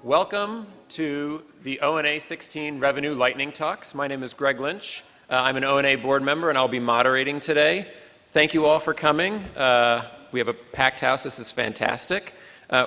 Welcome to the O&A 16 Revenue Lightning Talks. My name is Greg Lynch. I'm an O&A board member and I'll be moderating today. Thank you all for coming. We have a packed house. This is fantastic.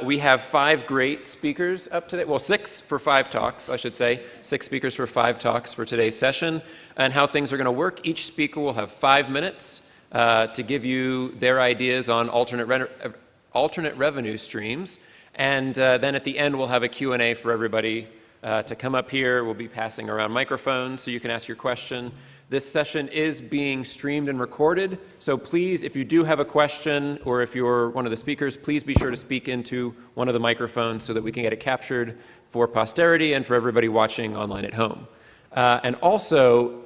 We have 5 great speakers up today. Well, 6 for 5 talks, I should say. 6 speakers for 5 talks for today's session. And how things are going to work. Each speaker will have 5 minutes to give you their ideas on alternate revenue streams. And then at the end, we'll have a Q&A for everybody to come up here. We'll be passing around microphones so you can ask your question. This session is being streamed and recorded. So please, if you do have a question or if you're one of the speakers, please be sure to speak into one of the microphones so that we can get it captured for posterity and for everybody watching online at home. And also,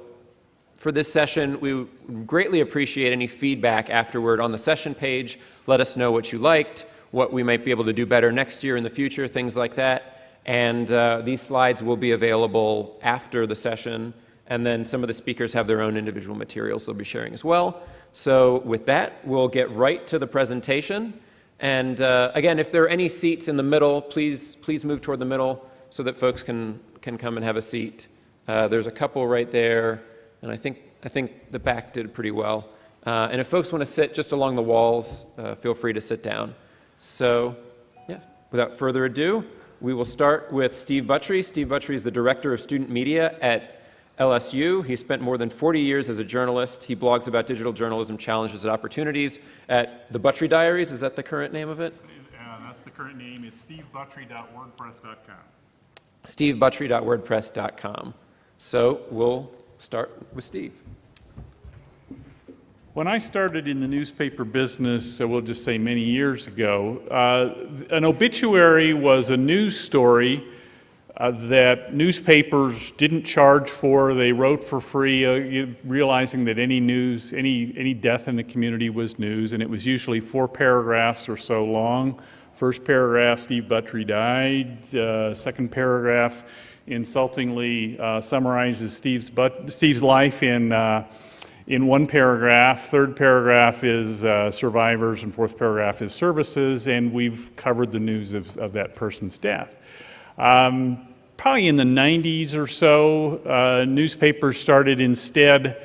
for this session, we greatly appreciate any feedback afterward on the session page. Let us know what you liked, what we might be able to do better next year in the future, things like that. And these slides will be available after the session. And then some of the speakers have their own individual materials they'll be sharing as well. So with that, we'll get right to the presentation. And again, if there are any seats in the middle, please move toward the middle so that folks can come and have a seat. There's a couple right there. And I think the back did pretty well. And if folks want to sit just along the walls, feel free to sit down. So, yeah, without further ado, we will start with Steve Buttrey. Steve Buttrey is the Director of Student Media at LSU. He spent more than 40 years as a journalist. He blogs about digital journalism challenges and opportunities at the Buttrey Diaries. Is that the current name of it? That's the current name. It's stevebuttrey.wordpress.com. stevebuttrey.wordpress.com. So we'll start with Steve. When I started in the newspaper business, we'll just say many years ago, an obituary was a news story that newspapers didn't charge for. They wrote for free, realizing that any news, any death in the community was news, and it was usually 4 paragraphs or so long. First paragraph, Steve Buttrey died. Second paragraph insultingly summarizes Steve's life in 1 paragraph. Third paragraph is survivors, and fourth paragraph is services, and we've covered the news of that person's death. Probably in the 90s or so, newspapers started instead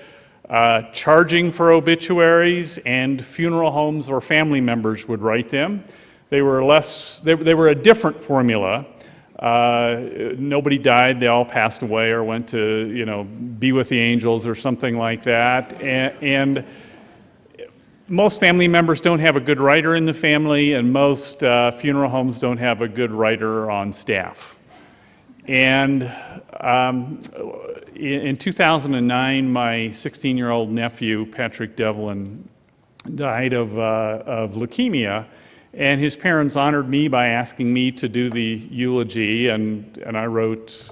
charging for obituaries, and funeral homes or family members would write them. They were a different formula. Nobody died, they all passed away or went to, be with the angels or something like that. And most family members don't have a good writer in the family, and most funeral homes don't have a good writer on staff. And in 2009, my 16-year-old nephew, Patrick Devlin, died of leukemia. And his parents honored me by asking me to do the eulogy, and I wrote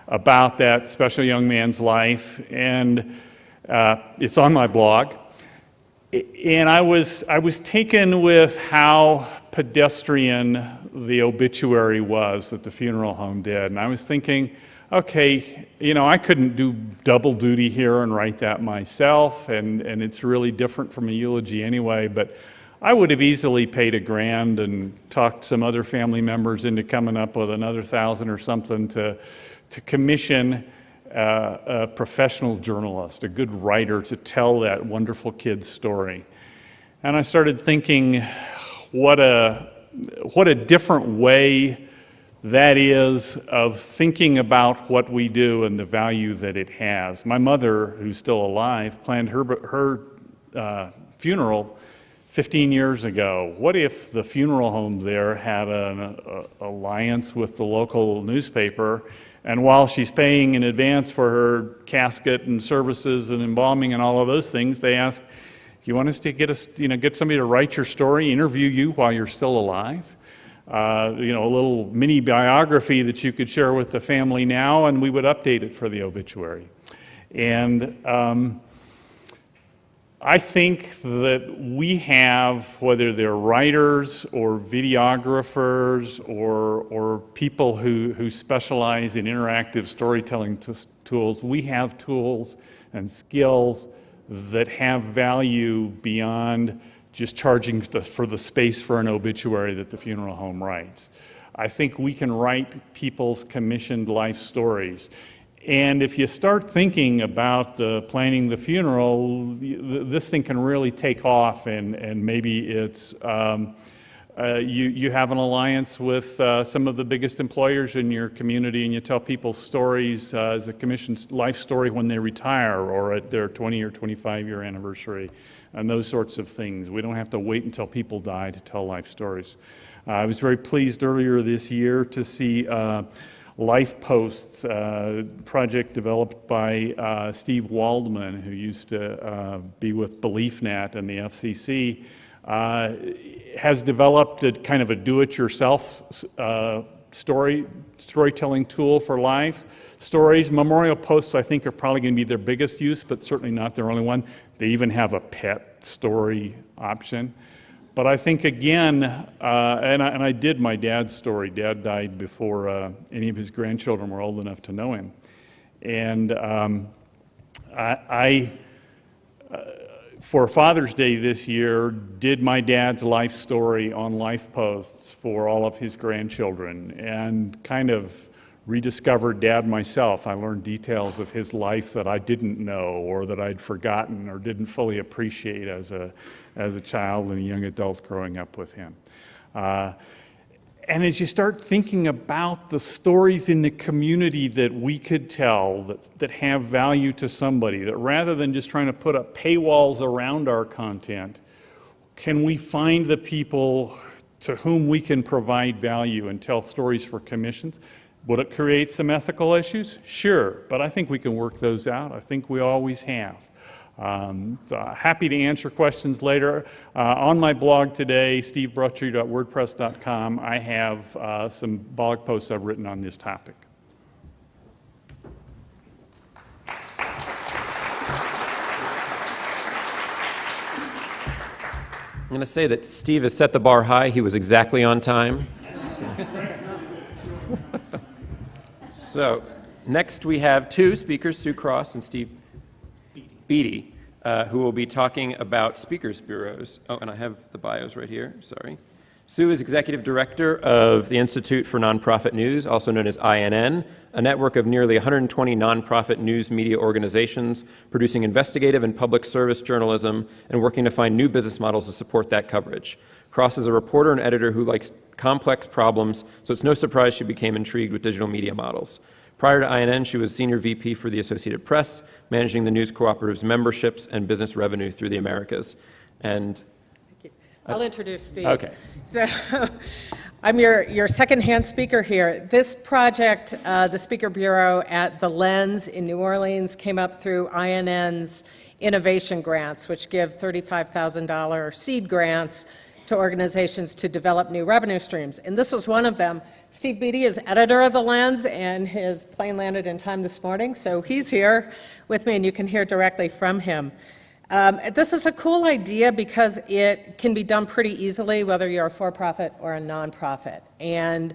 about that special young man's life, and it's on my blog. And I was taken with how pedestrian the obituary was that the funeral home did, and I was thinking, okay, I couldn't do double duty here and write that myself, and it's really different from a eulogy anyway, but I would have easily paid $1,000 and talked some other family members into coming up with another $1,000 or something to commission a professional journalist, a good writer, to tell that wonderful kid's story. And I started thinking, what a different way that is of thinking about what we do and the value that it has. My mother, who's still alive, planned her funeral 15 years ago. What if the funeral home there had an alliance with the local newspaper, and while she's paying in advance for her casket and services and embalming and all of those things, they ask, do you want us to get somebody to write your story, interview you while you're still alive? A little mini biography that you could share with the family now, and we would update it for the obituary. And I think that we have, whether they're writers or videographers or people who specialize in interactive storytelling tools, we have tools and skills that have value beyond just charging for the space for an obituary that the funeral home writes. I think we can write people's commissioned life stories. And if you start thinking about planning the funeral, this thing can really take off, and maybe it's you have an alliance with some of the biggest employers in your community, and you tell people stories as a commissioned life story when they retire or at their 20 or 25-year anniversary, and those sorts of things. We don't have to wait until people die to tell life stories. I was very pleased earlier this year to see Life Posts, project developed by Steve Waldman, who used to be with BeliefNet and the FCC, has developed a kind of a do-it-yourself storytelling tool for life stories. Memorial posts, I think, are probably going to be their biggest use, but certainly not their only one. They even have a pet story option. But I think, again, and I did my dad's story. Dad died before any of his grandchildren were old enough to know him. And for Father's Day this year, did my dad's life story on Life Posts for all of his grandchildren, and kind of rediscovered Dad myself. I learned details of his life that I didn't know, or that I'd forgotten or didn't fully appreciate as a child and a young adult growing up with him. And as you start thinking about the stories in the community that we could tell that have value to somebody, that rather than just trying to put up paywalls around our content, can we find the people to whom we can provide value and tell stories for commissions? Would it create some ethical issues? Sure, but I think we can work those out. I think we always have. So happy to answer questions later. On my blog today, stevebrochery.wordpress.com, I have some blog posts I've written on this topic. I'm going to say that Steve has set the bar high. He was exactly on time. So next we have two speakers, Sue Cross and Steve Beatty, who will be talking about speakers bureaus. Oh, and I have the bios right here, sorry. Sue is Executive Director of the Institute for Nonprofit News, also known as INN, a network of nearly 120 nonprofit news media organizations producing investigative and public service journalism and working to find new business models to support that coverage. Cross is a reporter and editor who likes complex problems, so it's no surprise she became intrigued with digital media models. Prior to INN, she was Senior VP for the Associated Press, managing the News Cooperative's memberships and business revenue through the Americas. And I'll introduce Steve. Okay. So I'm your second-hand speaker here. This project, the Speaker Bureau at the Lens in New Orleans, came up through INN's innovation grants, which give $35,000 seed grants to organizations to develop new revenue streams. And this was one of them. Steve Beatty is editor of The Lens, and his plane landed in time this morning, so he's here with me, and you can hear directly from him. This is a cool idea because it can be done pretty easily, whether you're a for-profit or a nonprofit. And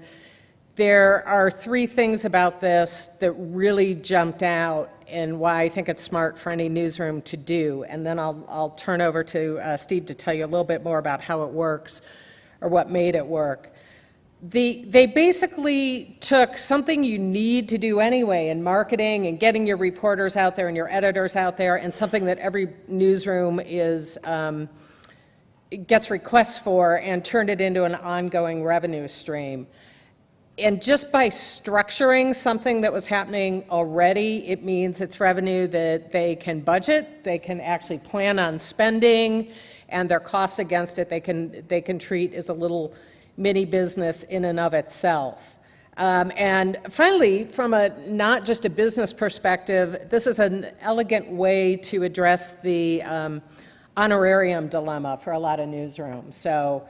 there are three things about this that really jumped out and why I think it's smart for any newsroom to do. And then I'll turn over to Steve to tell you a little bit more about how it works or what made it work. They basically took something you need to do anyway in marketing and getting your reporters out there and your editors out there, and something that every newsroom gets requests for, and turned it into an ongoing revenue stream. And just by structuring something that was happening already, it means it's revenue that they can budget, they can actually plan on spending, and their costs against it they can treat as a little mini business in and of itself. And finally, from not just a business perspective, this is an elegant way to address the honorarium dilemma for a lot of newsrooms. So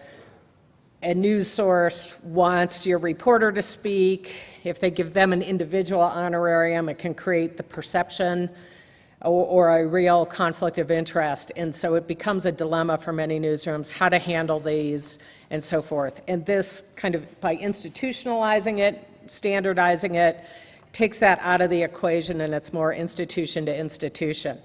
a news source wants your reporter to speak. If they give them an individual honorarium, it can create the perception or a real conflict of interest. And so it becomes a dilemma for many newsrooms how to handle these and so forth. And this kind of, by institutionalizing it, standardizing it, takes that out of the equation, and it's more institution to institution.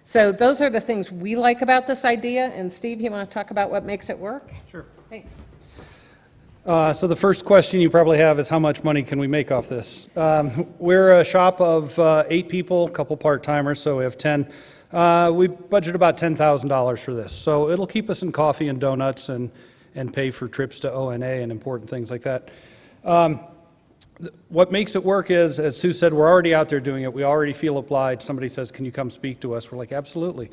So those are the things we like about this idea. And Steve, you want to talk about what makes it work? Sure. Thanks. So the first question you probably have is how much money can we make off this? We're a shop of 8 people, a couple part-timers, so we have 10. We budget about $10,000 for this. So it'll keep us in coffee and donuts and pay for trips to ONA and important things like that. What makes it work is, as Sue said, we're already out there doing it. We already feel obliged. Somebody says, can you come speak to us? We're like, absolutely.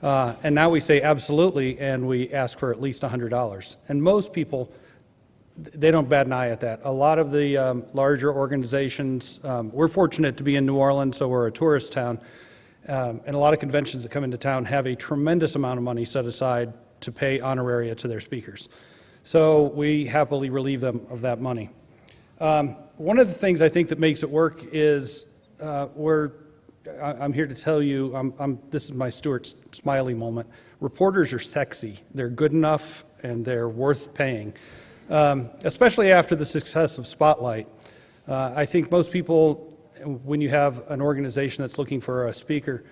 And now we say absolutely, and we ask for at least $100. And most people, they don't bat an eye at that. A lot of the larger organizations, we're fortunate to be in New Orleans, so we're a tourist town, and a lot of conventions that come into town have a tremendous amount of money set aside to pay honoraria to their speakers. So we happily relieve them of that money. One of the things I think that makes it work is I'm here to tell you, this is my Stuart Smiley moment. Reporters are sexy. They're good enough, and they're worth paying. Especially after the success of Spotlight. I think most people, when you have an organization that's looking for a speaker,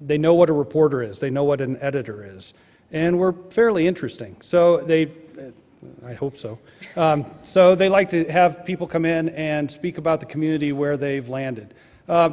they know what a reporter is, they know what an editor is, and we're fairly interesting. So I hope so. So they like to have people come in and speak about the community where they've landed.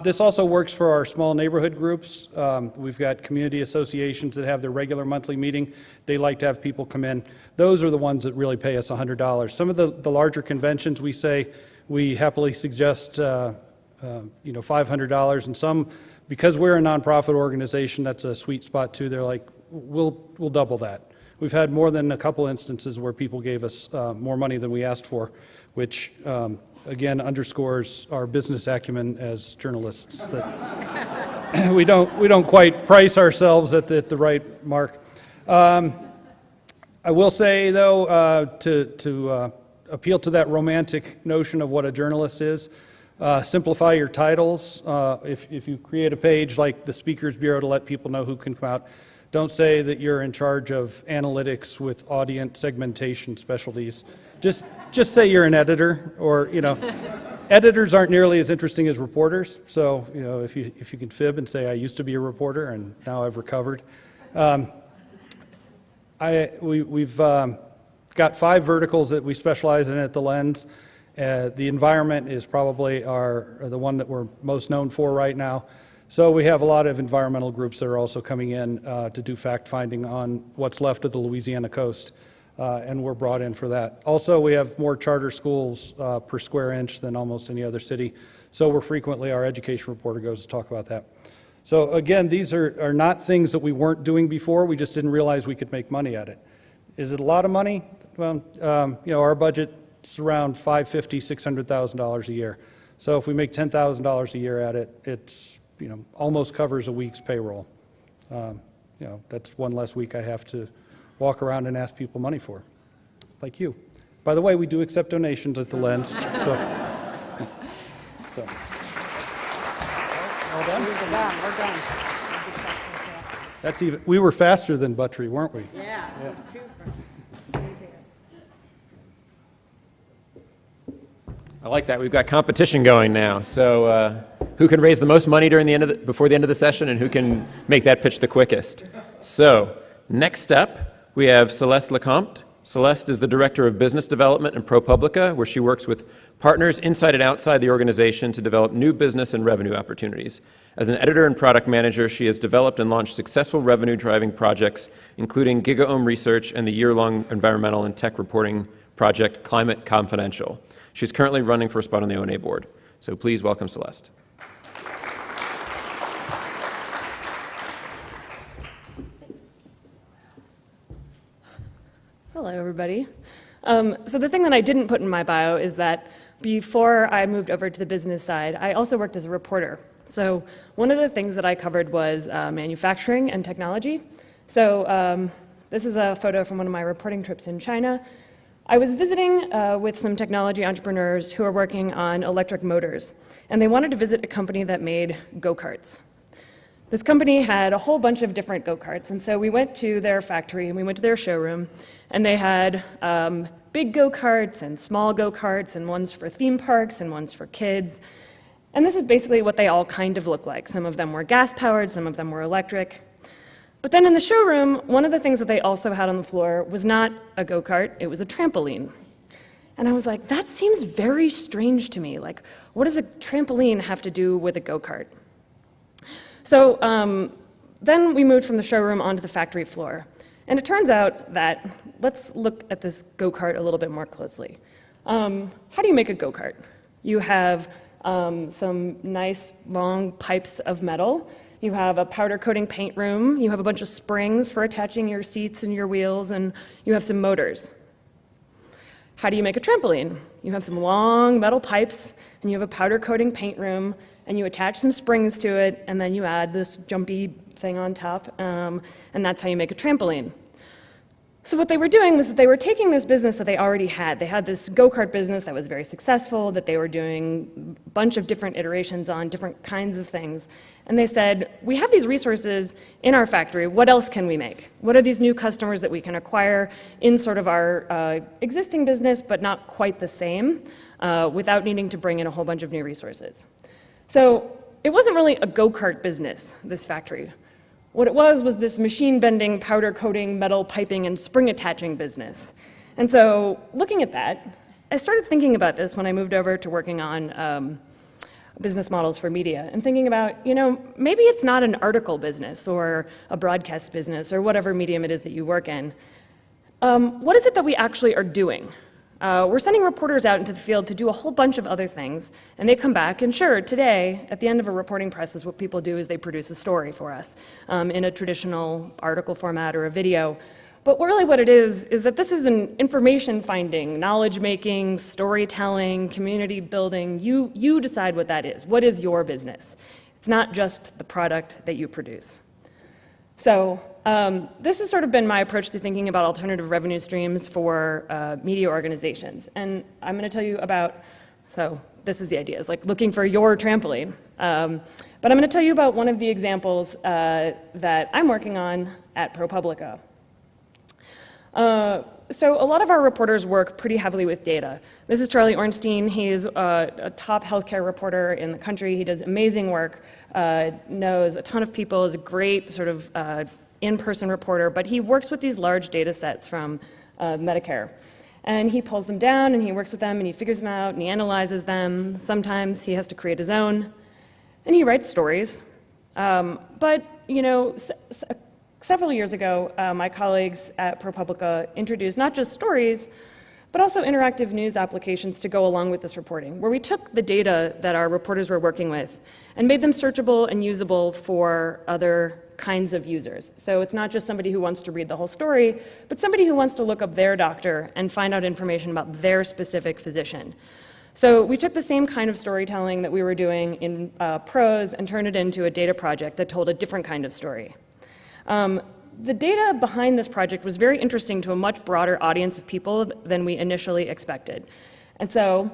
This also works for our small neighborhood groups. We've got community associations that have their regular monthly meeting. They like to have people come in. Those are the ones that really pay us $100. Some of the larger conventions, we happily suggest $500, and some, because we're a nonprofit organization, that's a sweet spot too. They're like, we'll double that. We've had more than a couple instances where people gave us more money than we asked for, which again underscores our business acumen as journalists. That we don't quite price ourselves at the right mark. I will say though, to appeal to that romantic notion of what a journalist is, simplify your titles. If you create a page like the Speakers Bureau to let people know who can come out, don't say that you're in charge of analytics with audience segmentation specialties. Just say you're an editor, or editors aren't nearly as interesting as reporters. So if you can fib and say I used to be a reporter and now I've recovered. We've got 5 verticals that we specialize in at the Lens. The environment is probably the one that we're most known for right now. So we have a lot of environmental groups that are also coming in to do fact-finding on what's left of the Louisiana coast, and we're brought in for that. Also, we have more charter schools per square inch than almost any other city, so we're frequently, our education reporter goes to talk about that. So again, these are not things that we weren't doing before, we just didn't realize we could make money at it. Is it a lot of money? Well, our budget's around $550,000, $600,000 a year. So if we make $10,000 a year at it, it's almost covers a week's payroll. That's one less week I have to walk around and ask people money for, like you. By the way, we do accept donations at the Lens. So. All done? We're done. That's even. We were faster than Buttrey, weren't we? Yeah. I like that. We've got competition going now. So who can raise the most money before the end of the session, and who can make that pitch the quickest? So next up, we have Celeste Lecomte. Celeste is the Director of Business Development in ProPublica, where she works with partners inside and outside the organization to develop new business and revenue opportunities. As an editor and product manager, she has developed and launched successful revenue-driving projects, including GigaOhm Research and the year-long environmental and tech reporting project Climate Confidential. She's currently running for a spot on the ONA board. So please welcome Celeste. Hello, everybody. So the thing that I didn't put in my bio is that before I moved over to the business side, I also worked as a reporter. So one of the things that I covered was manufacturing and technology. So this is a photo from one of my reporting trips in China. I was visiting with some technology entrepreneurs who are working on electric motors, and they wanted to visit a company that made go-karts. This company had a whole bunch of different go-karts, and so we went to their factory and we went to their showroom, and they had big go-karts and small go-karts, and ones for theme parks and ones for kids. And this is basically what they all kind of look like. Some of them were gas-powered, some of them were electric. But then in the showroom, one of the things that they also had on the floor was not a go-kart, it was a trampoline. And I was like, that seems very strange to me. Like, what does a trampoline have to do with a go-kart? So then we moved from the showroom onto the factory floor. And it turns out that, let's look at this go-kart a little bit more closely. How do you make a go-kart? You have some nice long pipes of metal. You have a powder coating paint room. You have a bunch of springs for attaching your seats and your wheels, and you have some motors. How do you make a trampoline? You have some long metal pipes, and you have a powder coating paint room, and you attach some springs to it, and then you add this jumpy thing on top, and that's how you make a trampoline. So what they were doing was that they were taking this business that they already had. They had this go-kart business that was very successful, that they were doing a bunch of different iterations on different kinds of things. And they said, we have these resources in our factory. What else can we make? What are these new customers that we can acquire in sort of our existing business, but not quite the same, without needing to bring in a whole bunch of new resources? So it wasn't really a go-kart business, this factory. What it was this machine bending, powder coating, metal piping, and spring attaching business. And so looking at that, I started thinking about this when I moved over to working on business models for media and thinking about, maybe it's not an article business or a broadcast business or whatever medium it is that you work in. What is it that we actually are doing? We're sending reporters out into the field to do a whole bunch of other things, and they come back, and sure, today, at the end of a reporting process, what people do is they produce a story for us in a traditional article format or a video. But really what it is that this is an information finding, knowledge making, storytelling, community building. You decide what that is. What is your business? It's not just the product that you produce. So this has sort of been my approach to thinking about alternative revenue streams for media organizations. And I'm going to tell you about, so this is the idea, it's like looking for your trampoline. But I'm going to tell you about one of the examples that I'm working on at ProPublica. So a lot of our reporters work pretty heavily with data. This is Charlie Ornstein. He's a top healthcare reporter in the country. He does amazing work, knows a ton of people, is a great sort of in-person reporter, but he works with these large data sets from Medicare. And he pulls them down, and he works with them, and he figures them out, and he analyzes them. Sometimes he has to create his own, and he writes stories. But, several years ago, my colleagues at ProPublica introduced not just stories, but also interactive news applications to go along with this reporting, where we took the data that our reporters were working with and made them searchable and usable for other kinds of users. So it's not just somebody who wants to read the whole story, but somebody who wants to look up their doctor and find out information about their specific physician. So we took the same kind of storytelling that we were doing in prose and turned it into a data project that told a different kind of story. The data behind this project was very interesting to a much broader audience of people than we initially expected. And so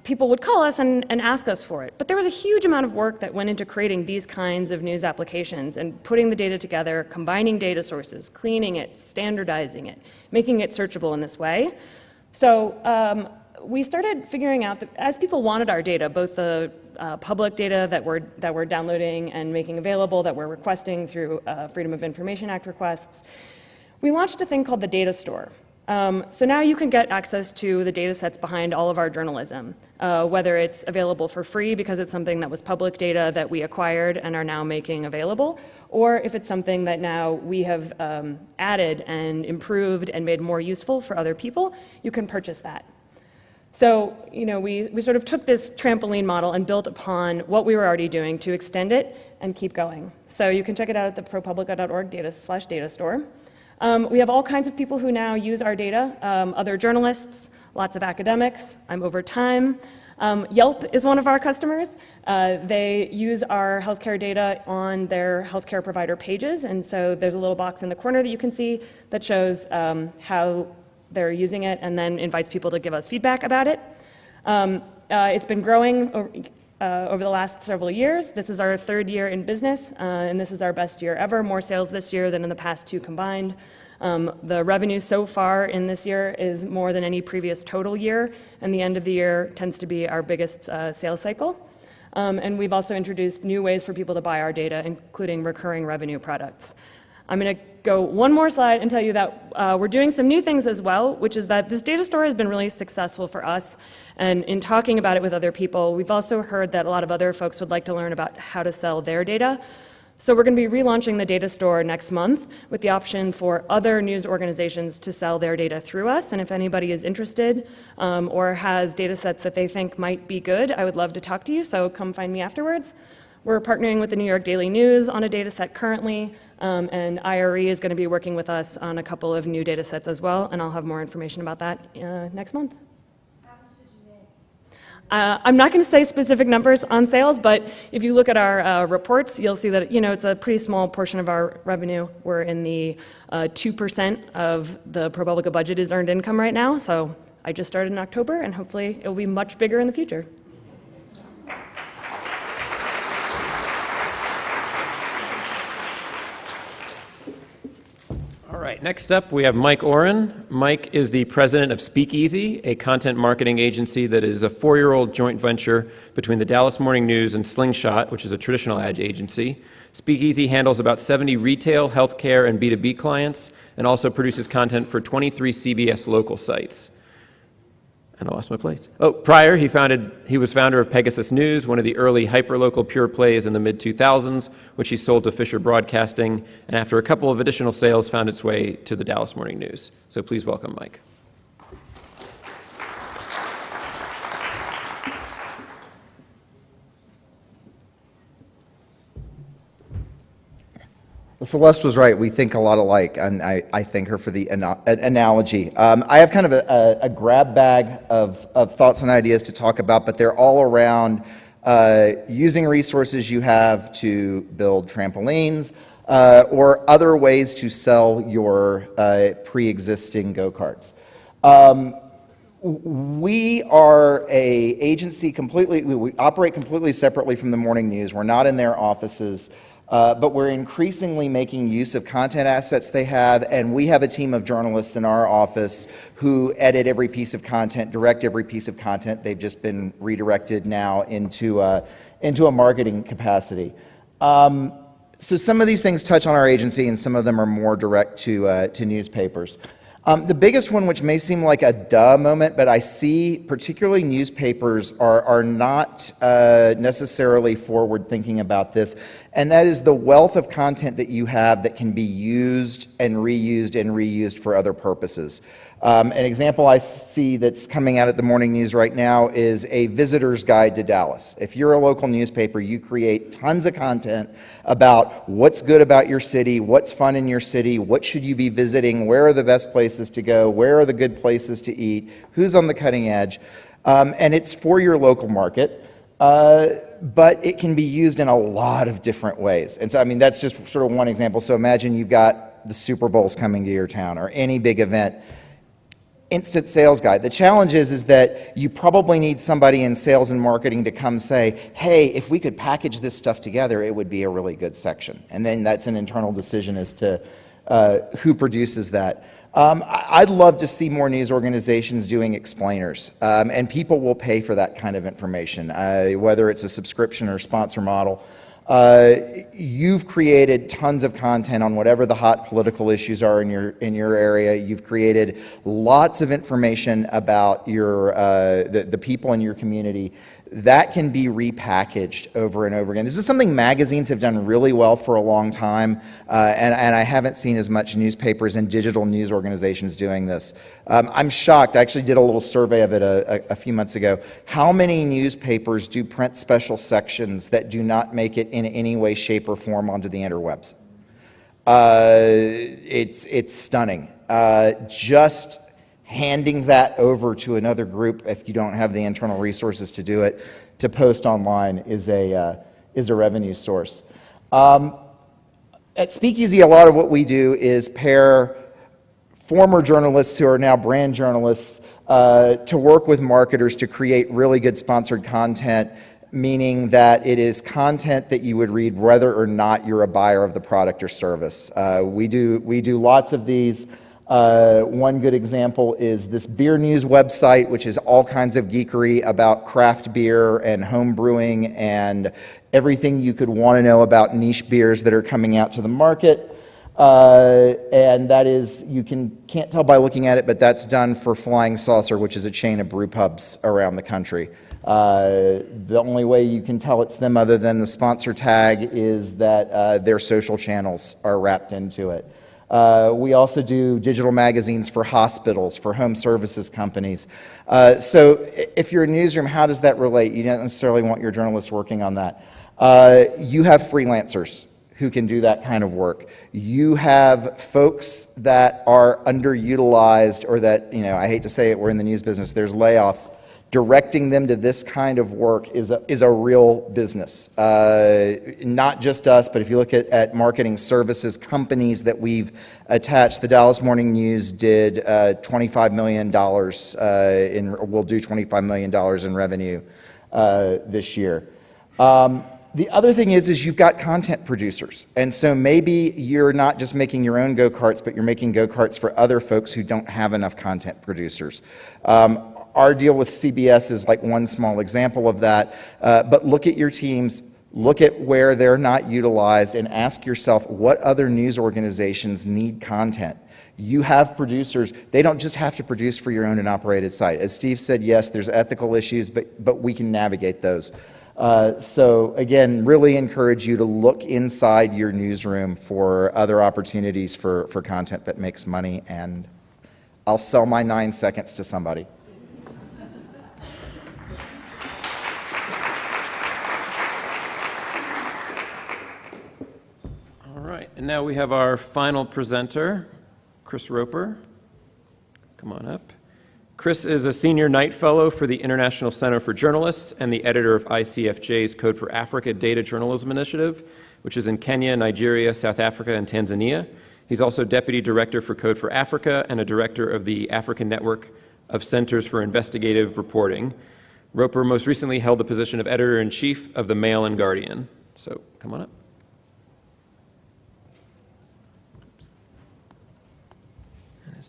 people would call us and ask us for it. But there was a huge amount of work that went into creating these kinds of news applications and putting the data together, combining data sources, cleaning it, standardizing it, making it searchable in this way. So we started figuring out that as people wanted our data, both the public data that we're downloading and making available, that we're requesting through Freedom of Information Act requests, we launched a thing called the Data Store. So now you can get access to the data sets behind all of our journalism, whether it's available for free because it's something that was public data that we acquired and are now making available, or if it's something that now we have added and improved and made more useful for other people, you can purchase that. So, we sort of took this trampoline model and built upon what we were already doing to extend it and keep going. So you can check it out at the propublica.org data store. We have all kinds of people who now use our data, other journalists, lots of academics. I'm over time. Yelp is one of our customers. They use our healthcare data on their healthcare provider pages, and so there's a little box in the corner that you can see that shows how they're using it and then invites people to give us feedback about it. It's been growing over the last several years. This is our third year in business, and this is our best year ever, more sales this year than in the past two combined. The revenue so far in this year is more than any previous total year, and the end of the year tends to be our biggest sales cycle. And we've also introduced new ways for people to buy our data, including recurring revenue products. I'm going to go one more slide and tell you that we're doing some new things as well, which is that this data store has been really successful for us. And in talking about it with other people, we've also heard that a lot of other folks would like to learn about how to sell their data. So we're going to be relaunching the data store next month with the option for other news organizations to sell their data through us. And if anybody is interested or has data sets that they think might be good, I would love to talk to you, so come find me afterwards. We're partnering with the New York Daily News on a data set currently, and IRE is going to be working with us on a couple of new data sets as well, and I'll have more information about that next month. I'm not going to say specific numbers on sales, but if you look at our reports, you'll see that it's a pretty small portion of our revenue. We're in the 2% of the ProPublica budget is earned income right now, so I just started in October, and hopefully it will be much bigger in the future. All right, next up we have Mike Oren. Mike is the president of Speakeasy, a content marketing agency that is a 4-year-old joint venture between the Dallas Morning News and Slingshot, which is a traditional ad agency. Speakeasy handles about 70 retail, healthcare, and B2B clients, and also produces content for 23 CBS local sites. And I lost my place. Prior, he was founder of Pegasus News, one of the early hyperlocal pure plays in the mid-2000s, which he sold to Fisher Broadcasting, and after a couple of additional sales, found its way to the Dallas Morning News. So please welcome Mike. Well, Celeste was right. We think a lot alike, and I thank her for the analogy. I have kind of a grab bag of thoughts and ideas to talk about, but they're all around using resources you have to build trampolines or other ways to sell your pre-existing go-karts. We are an agency we operate completely separately from the Morning News. We're not in their offices. But we're increasingly making use of content assets they have, and we have a team of journalists in our office who edit every piece of content, direct every piece of content. They've just been redirected now into a marketing capacity. So some of these things touch on our agency, and some of them are more direct to newspapers. The biggest one, which may seem like a duh moment, but I see particularly newspapers are not necessarily forward thinking about this, and that is the wealth of content that you have that can be used and reused for other purposes. An example I see that's coming out at the Morning News right now is a visitor's guide to Dallas. If you're a local newspaper, you create tons of content about what's good about your city, what's fun in your city, what should you be visiting, where are the best places to go, where are the good places to eat, who's on the cutting edge, and it's for your local market. But it can be used in a lot of different ways. And so, I mean, that's just sort of one example. So imagine you've got the Super Bowl's coming to your town or any big event. Instant sales guide. The challenge is that you probably need somebody in sales and marketing to come say, hey, if we could package this stuff together, it would be a really good section. And then that's an internal decision as to who produces that. I'd love to see more news organizations doing explainers, and people will pay for that kind of information, whether it's a subscription or sponsor model. You've created tons of content on whatever the hot political issues are in your area. You've created lots of information about the people in your community. That can be repackaged over and over again. This is something magazines have done really well for a long time, and I haven't seen as much newspapers and digital news organizations doing this. I'm shocked. I actually did a little survey of it a few months ago. How many newspapers do print special sections that do not make it in any way, shape, or form onto the interwebs? It's stunning. Just handing that over to another group, if you don't have the internal resources to do it, to post online is a revenue source. At Speakeasy, a lot of what we do is pair former journalists who are now brand journalists to work with marketers to create really good sponsored content, meaning that it is content that you would read whether or not you're a buyer of the product or service. We do lots of these. One good example is this beer news website, which is all kinds of geekery about craft beer and home brewing and everything you could want to know about niche beers that are coming out to the market. And that is, you can't tell by looking at it, but that's done for Flying Saucer, which is a chain of brew pubs around the country. The only way you can tell it's them other than the sponsor tag is that their social channels are wrapped into it. We also do digital magazines for hospitals, for home services companies. So if you're a newsroom, how does that relate? You don't necessarily want your journalists working on that. You have freelancers who can do that kind of work. You have folks that are underutilized, or that, I hate to say it, we're in the news business, there's layoffs. Directing them to this kind of work is a real business. Not just us, but if you look at marketing services companies that we've attached, the Dallas Morning News did $25 million will do $25 million in revenue this year. The other thing is you've got content producers. And so maybe you're not just making your own go-karts, but you're making go-karts for other folks who don't have enough content producers. Our deal with CBS is like one small example of that, but look at your teams, look at where they're not utilized, and ask yourself what other news organizations need content. You have producers, they don't just have to produce for your owned and operated site. As Steve said, yes, there's ethical issues, but we can navigate those. So again, really encourage you to look inside your newsroom for other opportunities for content that makes money, and I'll sell my 9 seconds to somebody. And now we have our final presenter, Chris Roper. Come on up. Chris is a senior Knight Fellow for the International Center for Journalists and the editor of ICFJ's Code for Africa Data Journalism Initiative, which is in Kenya, Nigeria, South Africa, and Tanzania. He's also Deputy Director for Code for Africa and a Director of the African Network of Centers for Investigative Reporting. Roper most recently held the position of Editor-in-Chief of the Mail and Guardian. So come on up.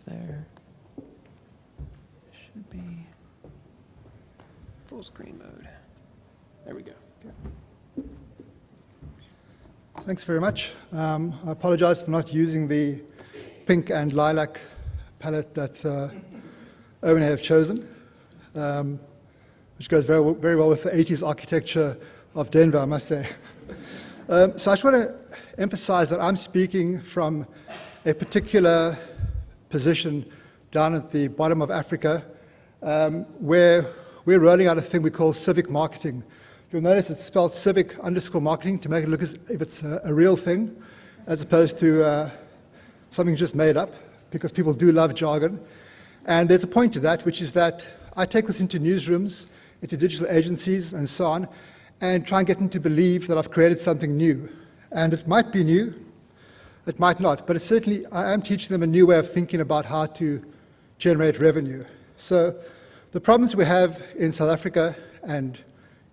There should be full screen mode. There we go. Thanks very much. I apologize for not using the pink and lilac palette that Owen have chosen, which goes very well with the 80s architecture of Denver, I must say. So I just want to emphasize that I'm speaking from a particular position down at the bottom of Africa, where we're rolling out a thing we call civic marketing. You'll notice it's spelled civic_marketing to make it look as if it's a real thing, as opposed to something just made up, because people do love jargon. And there's a point to that, which is that I take this into newsrooms, into digital agencies, and so on, and try and get them to believe that I've created something new. And it might be new, it might not, but it's certainly, I am teaching them a new way of thinking about how to generate revenue. So the problems we have in South Africa and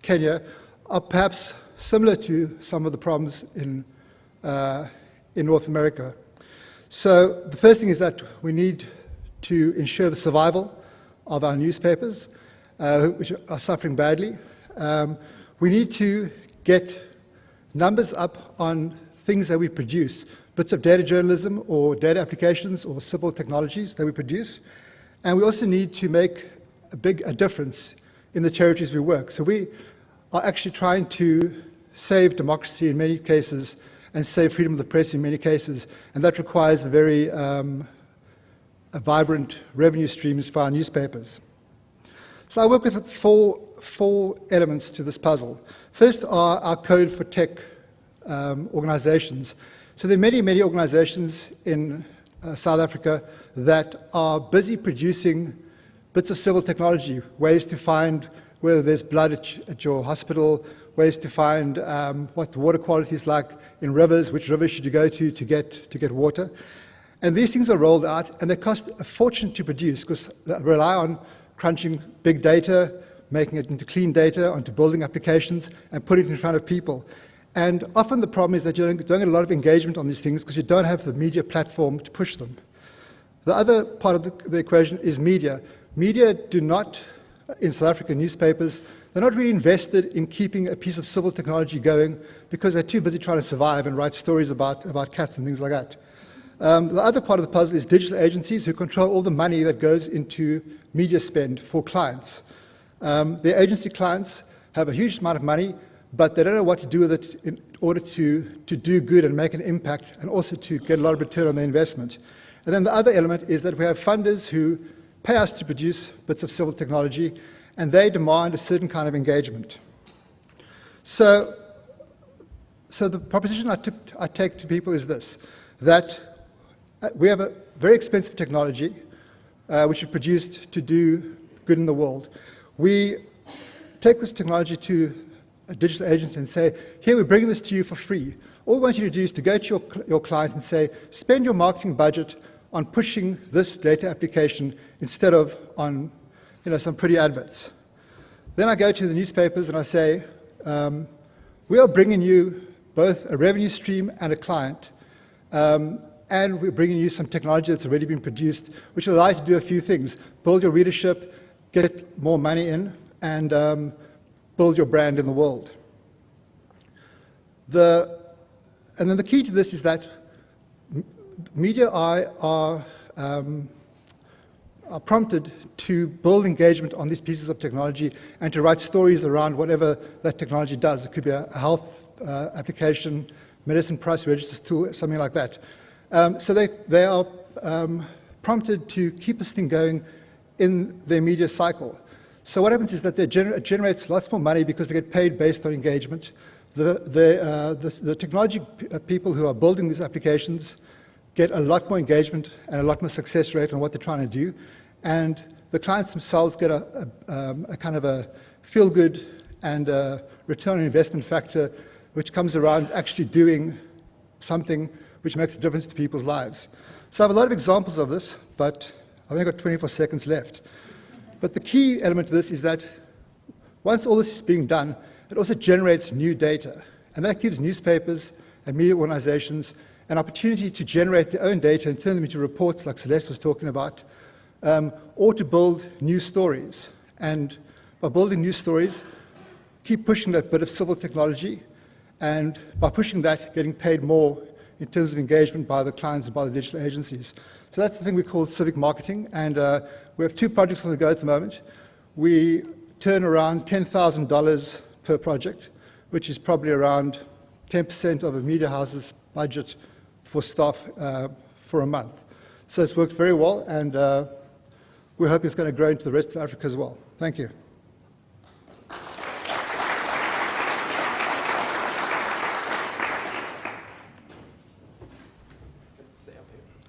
Kenya are perhaps similar to some of the problems in North America. So the first thing is that we need to ensure the survival of our newspapers, which are suffering badly. We need to get numbers up on things that we produce, bits of data journalism or data applications or civil technologies that we produce. And we also need to make a difference in the territories we work. So we are actually trying to save democracy in many cases and save freedom of the press in many cases. And that requires a very vibrant revenue streams for our newspapers. So I work with four elements to this puzzle. First are our Code for Tech organizations. So there are many, many organizations in South Africa that are busy producing bits of civil technology, ways to find whether there's blood at your hospital, ways to find what the water quality is like in rivers, which rivers should you go to get water. And these things are rolled out, and they cost a fortune to produce because they rely on crunching big data, making it into clean data, onto building applications, and putting it in front of people. And often the problem is that you don't get a lot of engagement on these things because you don't have the media platform to push them. The other part of the equation is media. Media do not, in South African newspapers, they're not really invested in keeping a piece of civil technology going because they're too busy trying to survive and write stories about cats and things like that. The other part of the puzzle is digital agencies who control all the money that goes into media spend for clients. Their agency clients have a huge amount of money, but they don't know what to do with it in order to do good and make an impact, and also to get a lot of return on their investment. And then the other element is that we have funders who pay us to produce bits of civil technology, and they demand a certain kind of engagement. So the proposition I take to people is this, that we have a very expensive technology which is produced to do good in the world. We take this technology to a digital agency and say, here, we're bringing this to you for free. All we want you to do is to go to your client and say, spend your marketing budget on pushing this data application instead of on some pretty adverts. Then I go to the newspapers and I say, we are bringing you both a revenue stream and a client, and we're bringing you some technology that's already been produced, which will allow you to do a few things. Build your readership, get more money in, and build your brand in the world. And then the key to this is that media are prompted to build engagement on these pieces of technology and to write stories around whatever that technology does. It could be a health application, medicine price registers tool, something like that. So they are prompted to keep this thing going in their media cycle. So what happens is that it generates lots more money because they get paid based on engagement. The technology people who are building these applications get a lot more engagement and a lot more success rate on what they're trying to do. And the clients themselves get a kind of a feel-good and a return on investment factor, which comes around actually doing something which makes a difference to people's lives. So I have a lot of examples of this, but I've only got 24 seconds left. But the key element to this is that once all this is being done, it also generates new data. And that gives newspapers and media organizations an opportunity to generate their own data and turn them into reports like Celeste was talking about, or to build new stories. And by building new stories, keep pushing that bit of civil technology, and by pushing that, getting paid more in terms of engagement by the clients and by the digital agencies. So that's the thing we call civic marketing, and we have 2 projects on the go at the moment. We turn around $10,000 per project, which is probably around 10% of a media house's budget for staff for a month. So it's worked very well, and we're hoping it's going to grow into the rest of Africa as well. Thank you.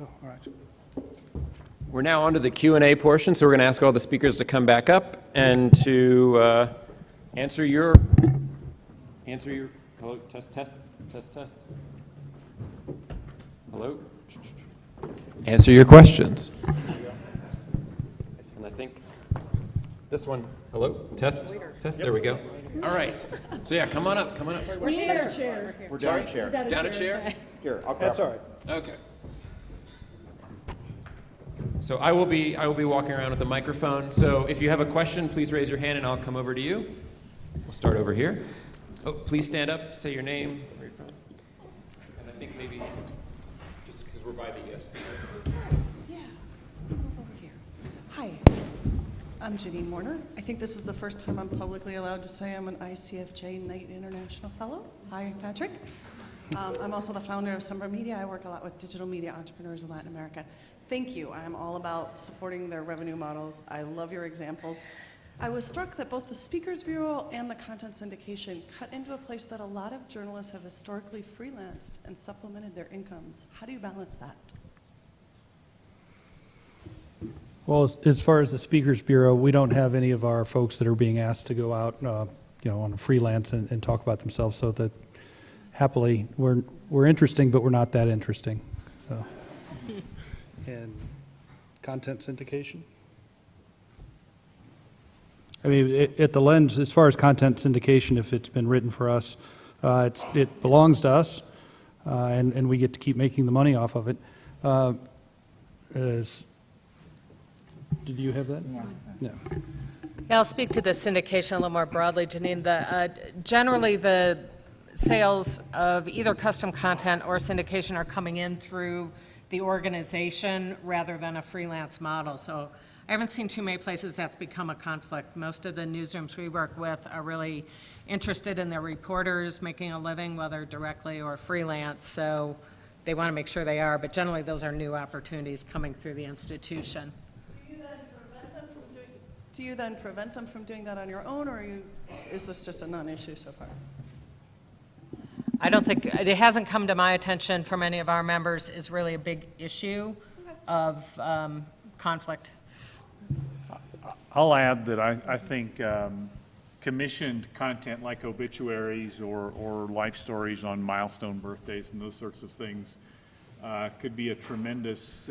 Oh, all right. We're now on to the Q&A portion, so we're going to ask all the speakers to come back up and to answer your, hello, test. Hello? Answer your questions. And I think this one, hello, test, there we go. All right, so yeah, come on up. We're down a chair. Down a chair? Here, I'll grab That's all right. Okay. So I will be walking around with the microphone. So if you have a question, please raise your hand and I'll come over to you. We'll start over here. Oh, please stand up, say your name, where you're from. And I think maybe just because we're by the Yeah, move over here. Hi, I'm Janine Warner. I think this is the first time I'm publicly allowed to say I'm an ICFJ Knight International Fellow. Hi, Patrick. I'm also the founder of Summer Media. I work a lot with digital media entrepreneurs in Latin America. Thank you. I'm all about supporting their revenue models. I love your examples. I was struck that both the Speakers Bureau and the content syndication cut into a place that a lot of journalists have historically freelanced and supplemented their incomes. How do you balance that? Well, as far as the Speakers Bureau, we don't have any of our folks that are being asked to go out, on a freelance and talk about themselves. So that happily, we're interesting, but we're not that interesting. So. And content syndication? I mean, at the Lens, as far as content syndication, if it's been written for us, it belongs to us, and we get to keep making the money off of it. Did you have that? Yeah. Yeah, I'll speak to the syndication a little more broadly, Janine. Generally, the sales of either custom content or syndication are coming in through the organization rather than a freelance model. So I haven't seen too many places that's become a conflict. Most of the newsrooms we work with are really interested in their reporters making a living, whether directly or freelance, so they want to make sure they are, but generally those are new opportunities coming through the institution. Do you then prevent them from doing that on your own, or is this just a non-issue so far? I don't think, it hasn't come to my attention from any of our members is really a big issue of conflict. I'll add that I think commissioned content like obituaries or life stories on milestone birthdays and those sorts of things could be a tremendous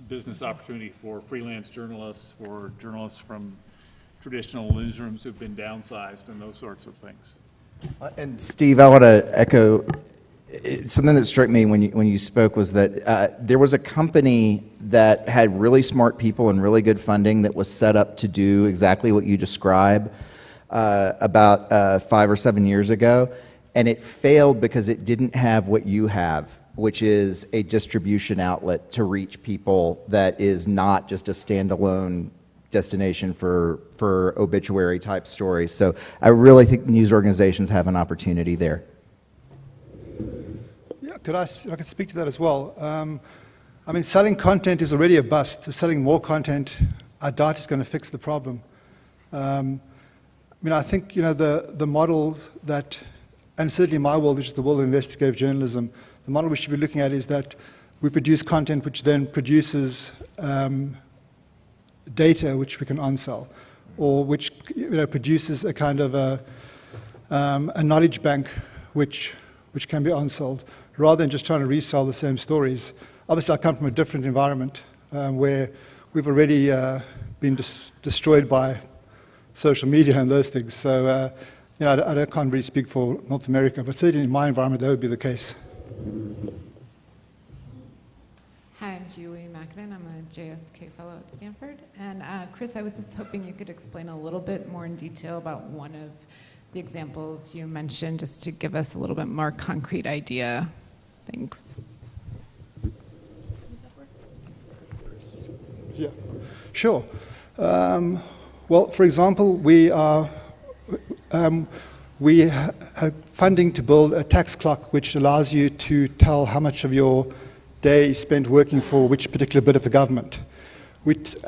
business opportunity for freelance journalists, for journalists from traditional newsrooms who've been downsized and those sorts of things. And Steve, I want to echo something that struck me when you spoke was that there was a company that had really smart people and really good funding that was set up to do exactly what you describe about 5 or 7 years ago, and it failed because it didn't have what you have, which is a distribution outlet to reach people that is not just a standalone destination for obituary type stories. So I really think news organizations have an opportunity there. Yeah, I could speak to that as well. I mean, selling content is already a bust. So selling more content, I doubt is going to fix the problem. I mean, I think, the model that, and certainly my world, which is the world of investigative journalism, the model we should be looking at is that we produce content which then produces data which we can onsell, or which produces a kind of a knowledge bank which can be onsold, rather than just trying to resell the same stories. Obviously, I come from a different environment where we've already been destroyed by social media and those things. So, I can't really speak for North America, but certainly in my environment, that would be the case. Hi, I'm Julie McAdam. I'm a JSK fellow at Stanford. And Chris, I was just hoping you could explain a little bit more in detail about one of the examples you mentioned, just to give us a little bit more concrete idea. Thanks. Yeah, sure. Well, for example, we have funding to build a tax clock which allows you to tell how much of your day is spent working for which particular bit of the government. We took,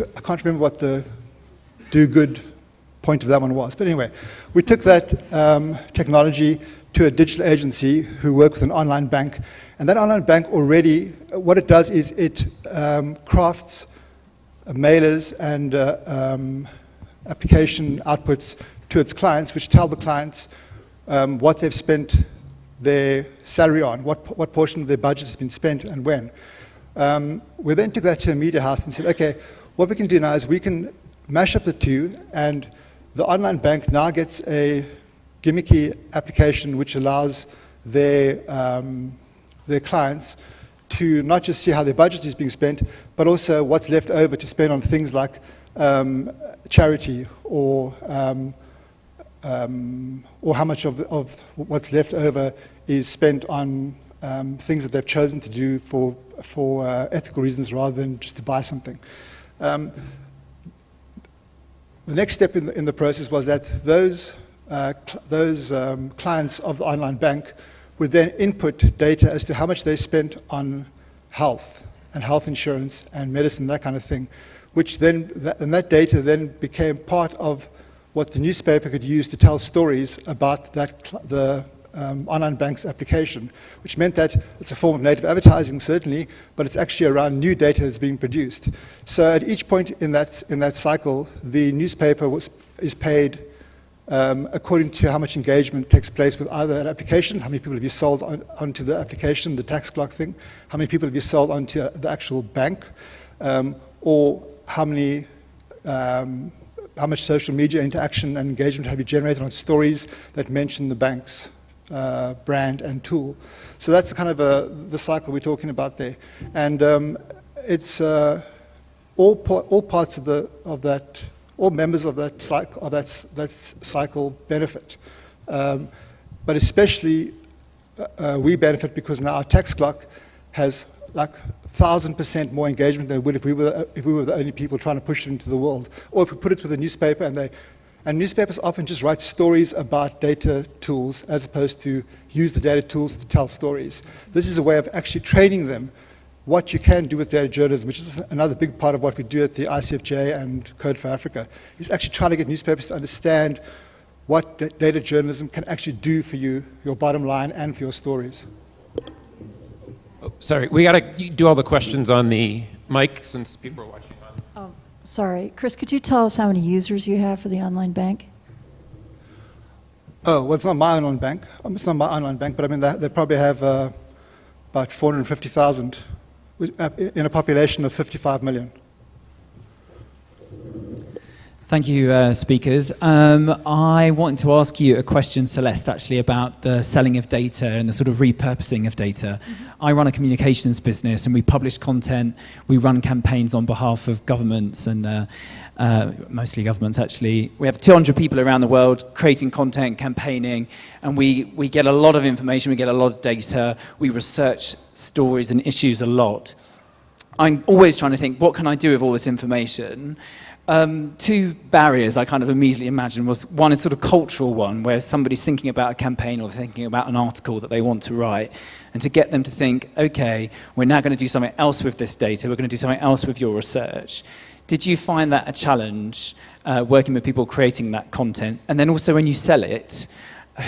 I can't remember what the do-good point of that one was, but anyway, we took that technology to a digital agency who work with an online bank, and that online bank already, what it does is it crafts mailers and application outputs to its clients, which tell the clients what they've spent their salary on, what portion of their budget has been spent and when. We then took that to a media house and said, okay, what we can do now is we can mash up the two, and the online bank now gets a gimmicky application which allows their clients to not just see how their budget is being spent, but also what's left over to spend on things like charity or how much of what's left over is spent on things that they've chosen to do for ethical reasons rather than just to buy something. The next step in the process was that those clients of the online bank would then input data as to how much they spent on health and health insurance and medicine, that kind of thing, which then, that data then became part of what the newspaper could use to tell stories about the online bank's application, which meant that it's a form of native advertising, certainly, but it's actually around new data that's being produced. So at each point in that cycle, the newspaper is paid according to how much engagement takes place with either an application, how many people have you sold onto the application, the tax clock thing, how many people have you sold onto the actual bank, or how much social media interaction and engagement have you generated on stories that mention the bank's brand and tool. So that's kind of the cycle we're talking about there. And it's all parts of that, all members of that cycle, cycle benefit. But especially we benefit because now our tax clock has like 1,000% more engagement than it would if we were the only people trying to push it into the world. Or if we put it with a newspaper and newspapers often just write stories about data tools as opposed to use the data tools to tell stories. This is a way of actually training them what you can do with data journalism, which is another big part of what we do at the ICFJ and Code for Africa, is actually trying to get newspapers to understand what data journalism can actually do for you, your bottom line, and for your stories. Oh, sorry, we got to do all the questions on the mic since people are watching on. Sorry, Chris, could you tell us how many users you have for the online bank? Oh, well, it's not my online bank. It's not my online bank, but I mean, they probably have about 450,000 in a population of 55 million. Thank you, speakers. I wanted to ask you a question, Celeste, actually, about the selling of data and the sort of repurposing of data. I run a communications business, and we publish content. We run campaigns on behalf of governments, and mostly governments, actually. We have 200 people around the world creating content, campaigning, and we get a lot of information. We get a lot of data. We research stories and issues a lot. I'm always trying to think, what can I do with all this information? Two barriers I kind of immediately imagined was, one is sort of cultural one, where somebody's thinking about a campaign or thinking about an article that they want to write, and to get them to think, okay, we're now going to do something else with this data, we're going to do something else with your research. Did you find that a challenge, working with people creating that content? And then also when you sell it,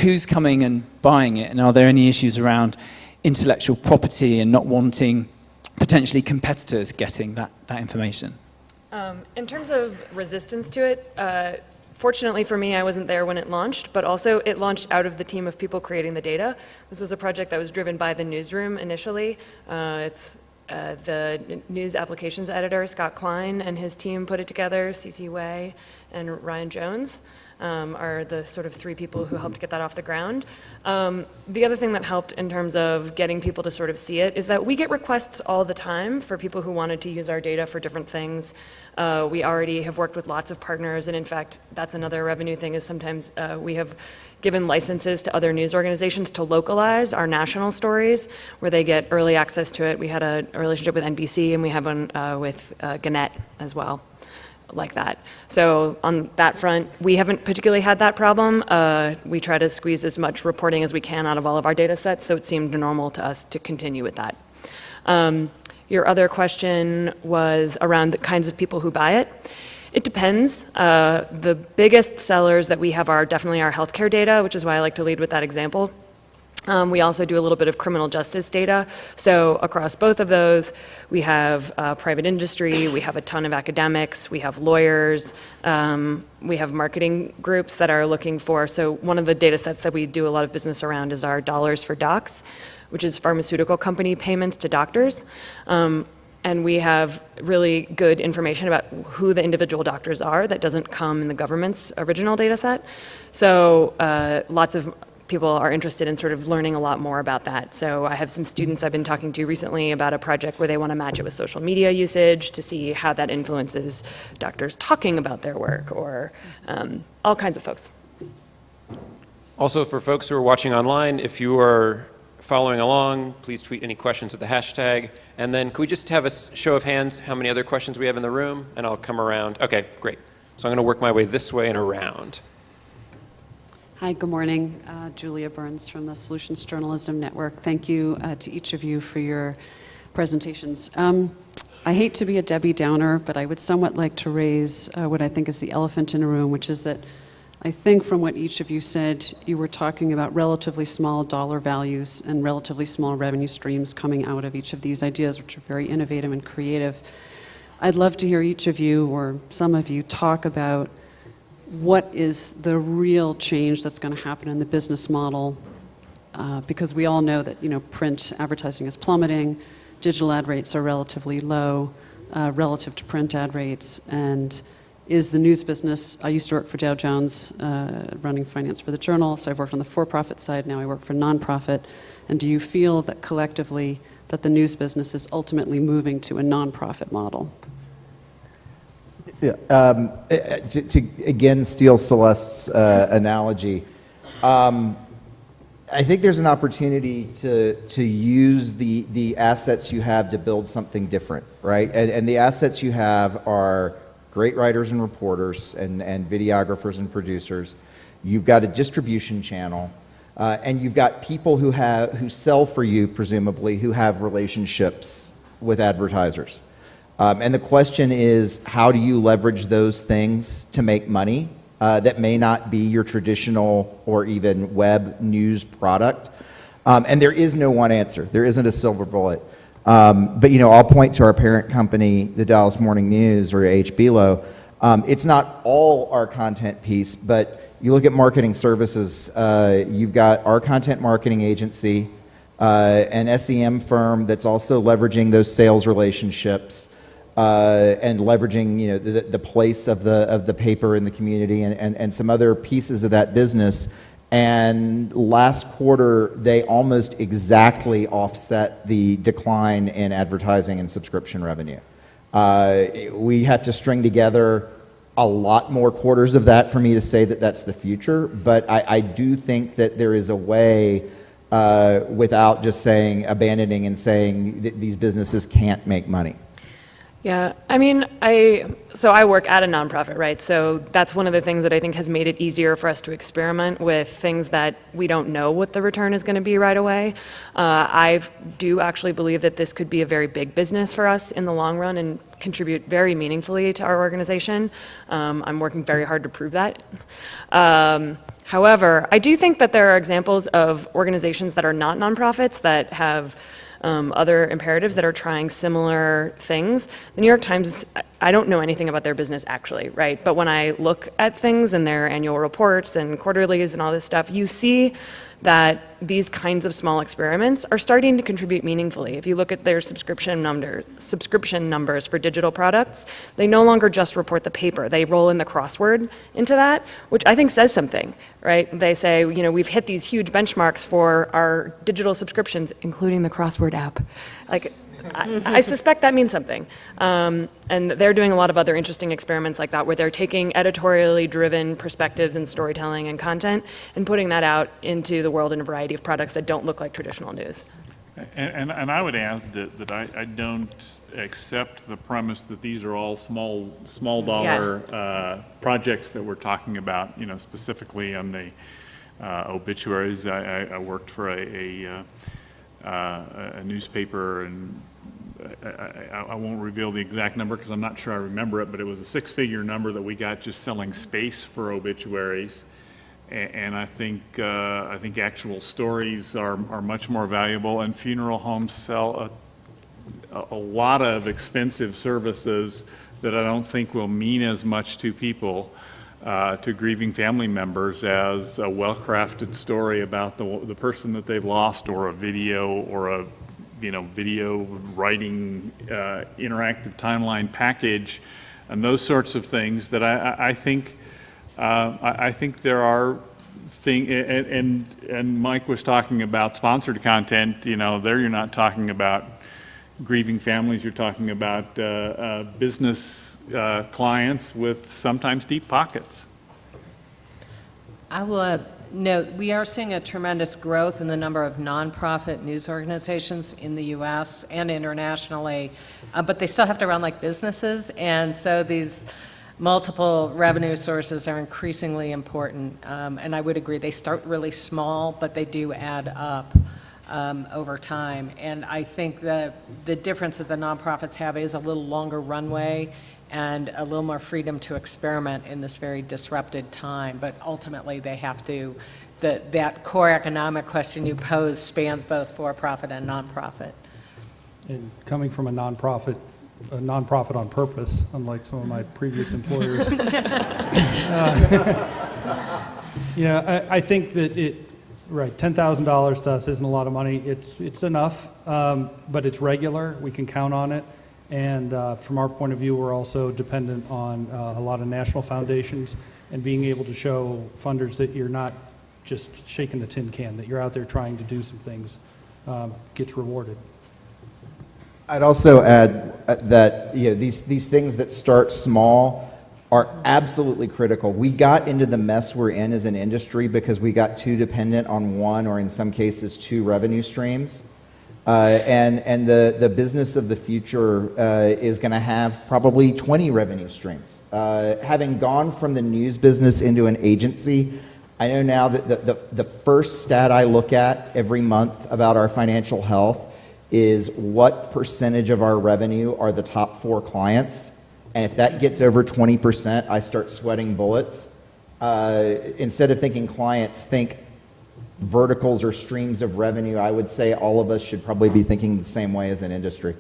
who's coming and buying it, and are there any issues around intellectual property and not wanting potentially competitors getting that information? In terms of resistance to it, fortunately for me, I wasn't there when it launched, but also it launched out of the team of people creating the data. This was a project that was driven by the Newsroom initially. It's the news applications editor, Scott Klein, and his team put it together. CC Wei and Ryan Jones are the sort of three people who helped get that off the ground. The other thing that helped in terms of getting people to sort of see it is that we get requests all the time for people who wanted to use our data for different things. We already have worked with lots of partners, and in fact, that's another revenue thing, is sometimes we have given licenses to other news organizations to localize our national stories, where they get early access to it. We had a relationship with NBC, and we have one with Gannett as well, like that. So on that front, we haven't particularly had that problem. We try to squeeze as much reporting as we can out of all of our data sets, so it seemed normal to us to continue with that. Your other question was around the kinds of people who buy it. It depends. The biggest sellers that we have are definitely our healthcare data, which is why I like to lead with that example. We also do a little bit of criminal justice data. So across both of those, we have private industry, we have a ton of academics, we have lawyers, we have marketing groups that are looking for. So one of the data sets that we do a lot of business around is our Dollars for Docs, which is pharmaceutical company payments to doctors. And we have really good information about who the individual doctors are that doesn't come in the government's original data set. So lots of people are interested in sort of learning a lot more about that. So I have some students I've been talking to recently about a project where they want to match it with social media usage to see how that influences doctors talking about their work, or all kinds of folks. Also, for folks who are watching online, if you are following along, please tweet any questions at the hashtag. And then can we just have a show of hands how many other questions we have in the room, and I'll come around. Okay, great. So I'm going to work my way this way and around. Hi, good morning. Julia Burns from the Solutions Journalism Network. Thank you to each of you for your presentations. I hate to be a Debbie Downer, but I would somewhat like to raise what I think is the elephant in the room, which is that I think from what each of you said, you were talking about relatively small dollar values and relatively small revenue streams coming out of each of these ideas, which are very innovative and creative. I'd love to hear each of you, or some of you, talk about what is the real change that's going to happen in the business model, because we all know that print advertising is plummeting, digital ad rates are relatively low relative to print ad rates, and is the news business, I used to work for Dow Jones running finance for the Journal, so I've worked on the for-profit side, now I work for nonprofit, and do you feel that collectively that the news business is ultimately moving to a nonprofit model? Yeah, to again steal Celeste's analogy, I think there's an opportunity to use the assets you have to build something different, right? And the assets you have are great writers and reporters and videographers and producers. You've got a distribution channel, and you've got people who sell for you, presumably, who have relationships with advertisers. And the question is, how do you leverage those things to make money that may not be your traditional or even web news product? And there is no one answer. There isn't a silver bullet. But, I'll point to our parent company, the Dallas Morning News, or HBLO. It's not all our content piece, but you look at marketing services, you've got our content marketing agency, an SEM firm that's also leveraging those sales relationships, and leveraging the place of the paper in the community, and some other pieces of that business. And last quarter, they almost exactly offset the decline in advertising and subscription revenue. We have to string together a lot more quarters of that for me to say that that's the future, but I do think that there is a way, without just abandoning and saying that these businesses can't make money. Yeah, I mean, I work at a nonprofit, right? So that's one of the things that I think has made it easier for us to experiment with things that we don't know what the return is going to be right away. I do actually believe that this could be a very big business for us in the long run and contribute very meaningfully to our organization. I'm working very hard to prove that. However, I do think that there are examples of organizations that are not nonprofits that have other imperatives that are trying similar things. The New York Times, I don't know anything about their business actually, right? But when I look at things in their annual reports and quarterlies and all this stuff, you see that these kinds of small experiments are starting to contribute meaningfully. If you look at their subscription numbers for digital products, they no longer just report the paper. They roll in the crossword into that, which I think says something, right? They say, we've hit these huge benchmarks for our digital subscriptions, including the crossword app. I suspect that means something. And they're doing a lot of other interesting experiments like that, where they're taking editorially driven perspectives and storytelling and content and putting that out into the world in a variety of products that don't look like traditional news. And I would add that I don't accept the premise that these are all small dollar projects that we're talking about, specifically on the obituaries. I worked for a newspaper, and I won't reveal the exact number because I'm not sure I remember it, but it was a six-figure number that we got just selling space for obituaries. And I think actual stories are much more valuable, and funeral homes sell a lot of expensive services that I don't think will mean as much to people, to grieving family members, as a well-crafted story about the person that they've lost, or a video, or a video writing interactive timeline package, and those sorts of things that I think there are things. And Mike was talking about sponsored content. There you're not talking about grieving families. You're talking about business clients with sometimes deep pockets. I will note, we are seeing a tremendous growth in the number of nonprofit news organizations in the U.S. and internationally, but they still have to run like businesses, and so these multiple revenue sources are increasingly important, and I would agree, they start really small, but they do add up over time. And I think the difference that the nonprofits have is a little longer runway and a little more freedom to experiment in this very disrupted time. But ultimately, they have to, that core economic question you pose spans both for-profit and nonprofit. And coming from a nonprofit on purpose, unlike some of my previous employers. I think that right, $10,000 to us isn't a lot of money. It's enough, but it's regular. We can count on it. And from our point of view, we're also dependent on a lot of national foundations, and being able to show funders that you're not just shaking the tin can, that you're out there trying to do some things, gets rewarded. I'd also add that these things that start small are absolutely critical. We got into the mess we're in as an industry because we got too dependent on one, or in some cases, two revenue streams. And the business of the future is going to have probably 20 revenue streams. Having gone from the news business into an agency, I know now that the first stat I look at every month about our financial health is what percentage of our revenue are the top 4 clients. And if that gets over 20%, I start sweating bullets. Instead of thinking clients, think verticals or streams of revenue. I would say all of us should probably be thinking the same way as an industry.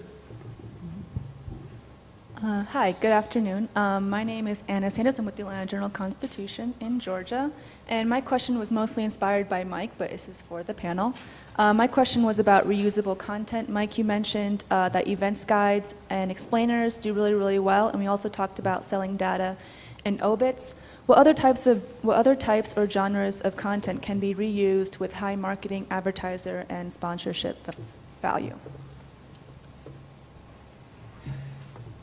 Hi, good afternoon. My name is Anna Sanders. I'm with the Atlanta Journal-Constitution in Georgia. And my question was mostly inspired by Mike, but this is for the panel. My question was about reusable content. Mike, you mentioned that events guides and explainers do really, really well, and we also talked about selling data and obits. What other types or genres of content can be reused with high marketing, advertiser, and sponsorship value?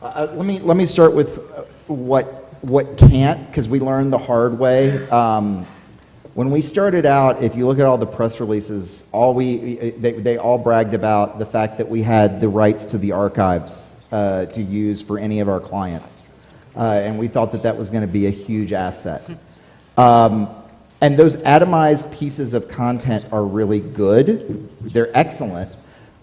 Let me start with what can't, because we learned the hard way. When we started out, if you look at all the press releases, they all bragged about the fact that we had the rights to the archives to use for any of our clients. And we thought that that was going to be a huge asset. And those atomized pieces of content are really good. They're excellent.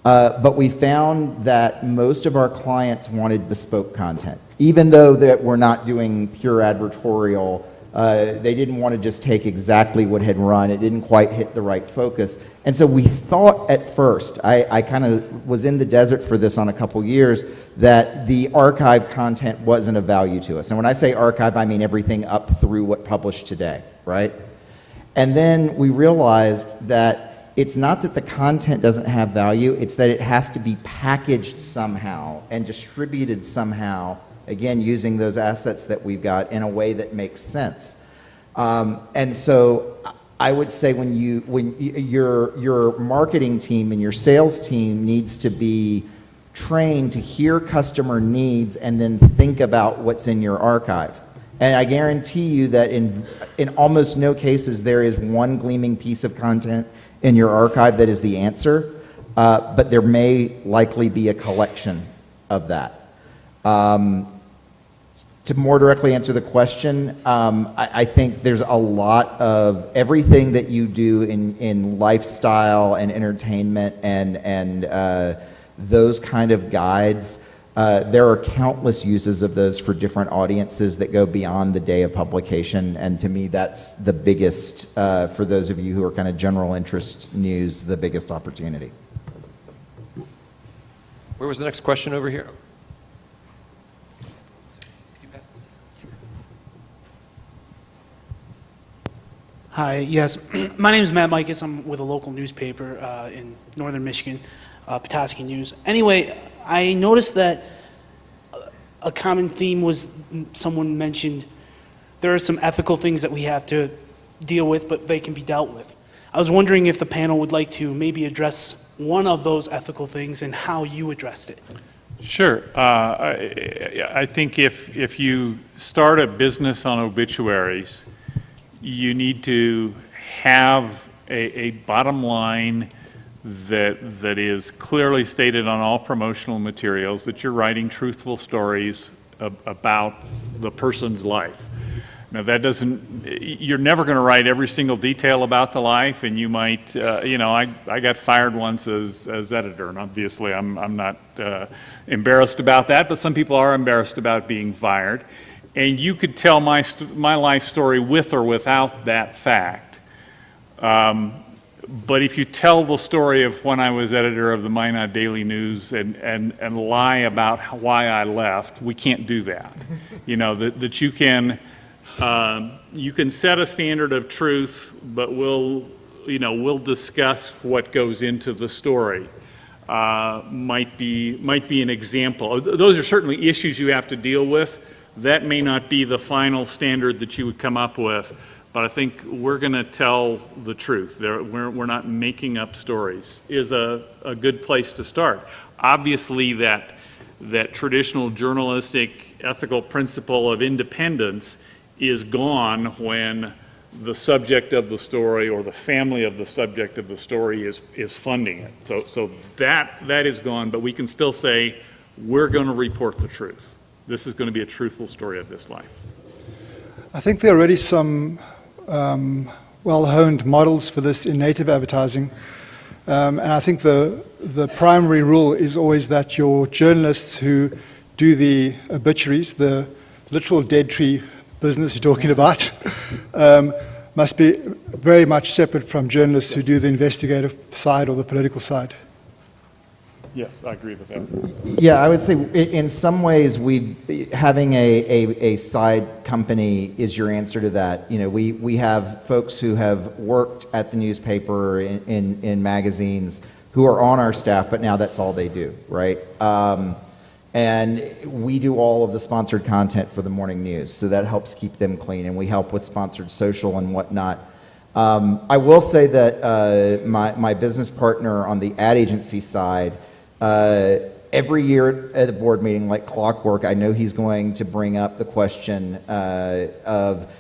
But we found that most of our clients wanted bespoke content. Even though that we're not doing pure advertorial, they didn't want to just take exactly what had run. It didn't quite hit the right focus. And so we thought at first, I kind of was in the desert for this on a couple years, that the archive content wasn't of value to us. And when I say archive, I mean everything up through what published today, right? And then we realized that it's not that the content doesn't have value, it's that it has to be packaged somehow and distributed somehow, again, using those assets that we've got in a way that makes sense. And so I would say when your marketing team and your sales team needs to be trained to hear customer needs and then think about what's in your archive. And I guarantee you that in almost no cases there is one gleaming piece of content in your archive that is the answer, but there may likely be a collection of that. To more directly answer the question, I think there's a lot of everything that you do in lifestyle and entertainment and those kind of guides. There are countless uses of those for different audiences that go beyond the day of publication, and to me that's the biggest, for those of you who are kind of general interest news, the biggest opportunity. Where was the next question over here? Hi, yes. My name is Matt Mikas. I'm with a local newspaper in northern Michigan, Petoskey News. Anyway, I noticed that a common theme was someone mentioned there are some ethical things that we have to deal with, but they can be dealt with. I was wondering if the panel would like to maybe address one of those ethical things and how you addressed it. Sure. I think if you start a business on obituaries, you need to have a bottom line that is clearly stated on all promotional materials, that you're writing truthful stories about the person's life. Now that doesn't, you're never going to write every single detail about the life, and you might, I got fired once as editor, and obviously I'm not embarrassed about that, but some people are embarrassed about being fired. And you could tell my life story with or without that fact. But if you tell the story of when I was editor of the Minot Daily News and lie about why I left, we can't do that. That you can set a standard of truth, but we'll discuss what goes into the story. Might be an example. Those are certainly issues you have to deal with. That may not be the final standard that you would come up with, but I think we're going to tell the truth. We're not making up stories is a good place to start. Obviously that traditional journalistic ethical principle of independence is gone when the subject of the story or the family of the subject of the story is funding it. So that is gone, but we can still say, we're going to report the truth. This is going to be a truthful story of this life. I think there are already some well-honed models for this in native advertising. And I think the primary rule is always that your journalists who do the obituaries, the literal dead tree business you're talking about, must be very much separate from journalists who do the investigative side or the political side. Yes, I agree with that. Yeah, I would say in some ways having a side company is your answer to that. You know, we have folks who have worked at the newspaper in magazines who are on our staff, but now that's all they do, right? And we do all of the sponsored content for the morning news, so that helps keep them clean, and we help with sponsored social and whatnot. I will say that my business partner on the ad agency side, every year at the board meeting, like clockwork, I know he's going to bring up the question of,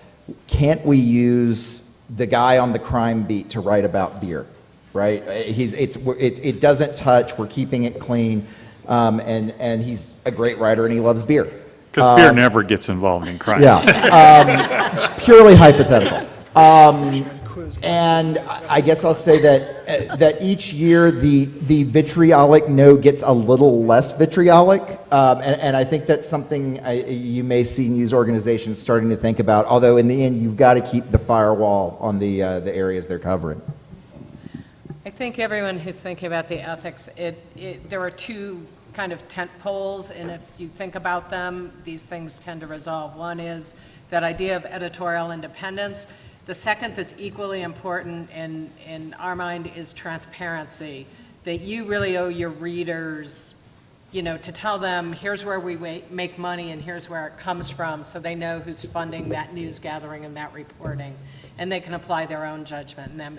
can't we use the guy on the crime beat to write about beer, right? It doesn't touch, we're keeping it clean, and he's a great writer and he loves beer. Because beer never gets involved in crime. Yeah, it's purely hypothetical. And I guess I'll say that each year the vitriolic no gets a little less vitriolic, and I think that's something you may see news organizations starting to think about, although in the end you've got to keep the firewall on the areas they're covering. I think everyone who's thinking about the ethics, there are two kind of tent poles, and if you think about them, these things tend to resolve. One is that idea of editorial independence. The second that's equally important in our mind is transparency, that you really owe your readers, you know, to tell them, here's where we make money and here's where it comes from, so they know who's funding that news gathering and that reporting, and they can apply their own judgment, and that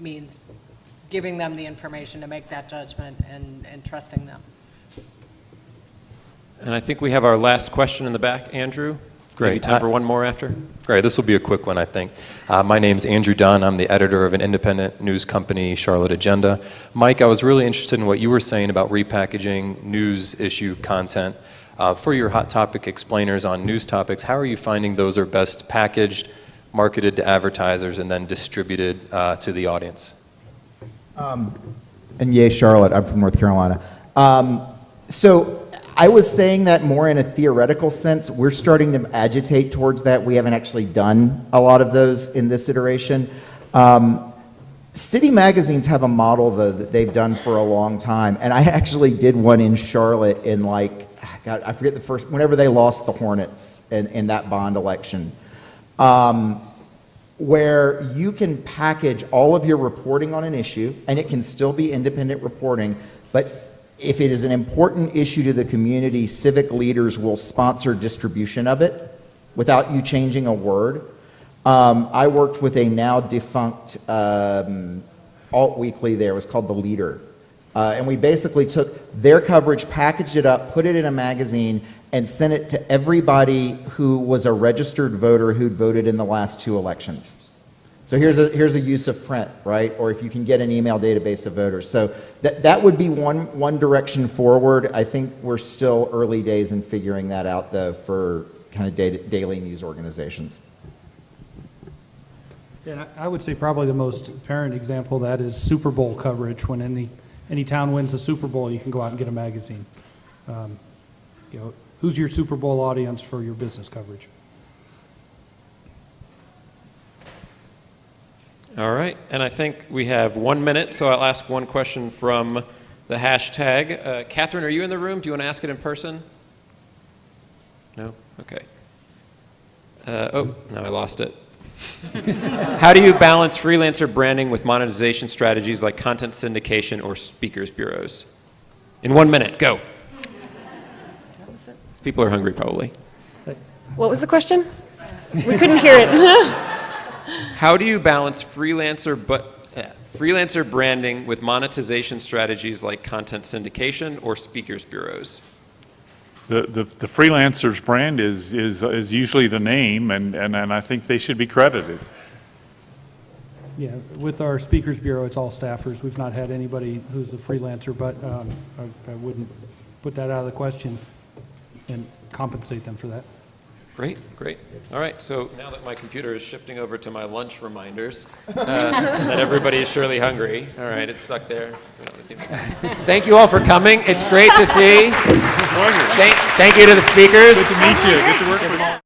means giving them the information to make that judgment and trusting them. And I think we have our last question in the back, Andrew. Great. Maybe time for one more after. Great. This will be a quick one, I think. My name's Andrew Dunn. I'm the editor of an independent news company, Charlotte Agenda. Mike, I was really interested in what you were saying about repackaging news issue content. For your hot topic explainers on news topics, how are you finding those are best packaged, marketed to advertisers, and then distributed to the audience? And yay, Charlotte, I'm from North Carolina. So I was saying that more in a theoretical sense. We're starting to agitate towards that. We haven't actually done a lot of those in this iteration. City magazines have a model, though, that they've done for a long time. And I actually did one in Charlotte in, like, God, I forget the first, whenever they lost the Hornets in that bond election, where you can package all of your reporting on an issue, and it can still be independent reporting, but if it is an important issue to the community, civic leaders will sponsor distribution of it without you changing a word. I worked with a now defunct alt weekly there. It was called The Leader. And we basically took their coverage, packaged it up, put it in a magazine, and sent it to everybody who was a registered voter who'd voted in the last 2 elections. So here's a use of print, right? Or if you can get an email database of voters. So that would be one direction forward. I think we're still early days in figuring that out, though, for kind of daily news organizations. Yeah, I would say probably the most apparent example of that is Super Bowl coverage. When any town wins a Super Bowl, you can go out and get a magazine. You know, who's your Super Bowl audience for your business coverage? All right, and I think we have 1 minute, so I'll ask one question from the hashtag. Catherine, are you in the room? Do you want to ask it in person? No? Okay. Oh, now I lost it. How do you balance freelancer branding with monetization strategies like content syndication or speakers bureaus? In 1 minute, go. People are hungry, probably. What was the question? We couldn't hear it. How do you balance freelancer branding with monetization strategies like content syndication or speakers bureaus? the freelancer's brand is usually the name, and I think they should be credited. Yeah, with our Speakers Bureau, it's all staffers. We've not had anybody who's a freelancer, but I wouldn't put that out of the question and compensate them for that. Great, great. All right, so now that my computer is shifting over to my lunch reminders, that everybody is surely hungry. All right, it's stuck there. We don't seem to- Thank you all for coming. It's great to see. Thank you to the speakers. Good to meet you. Good to work with you.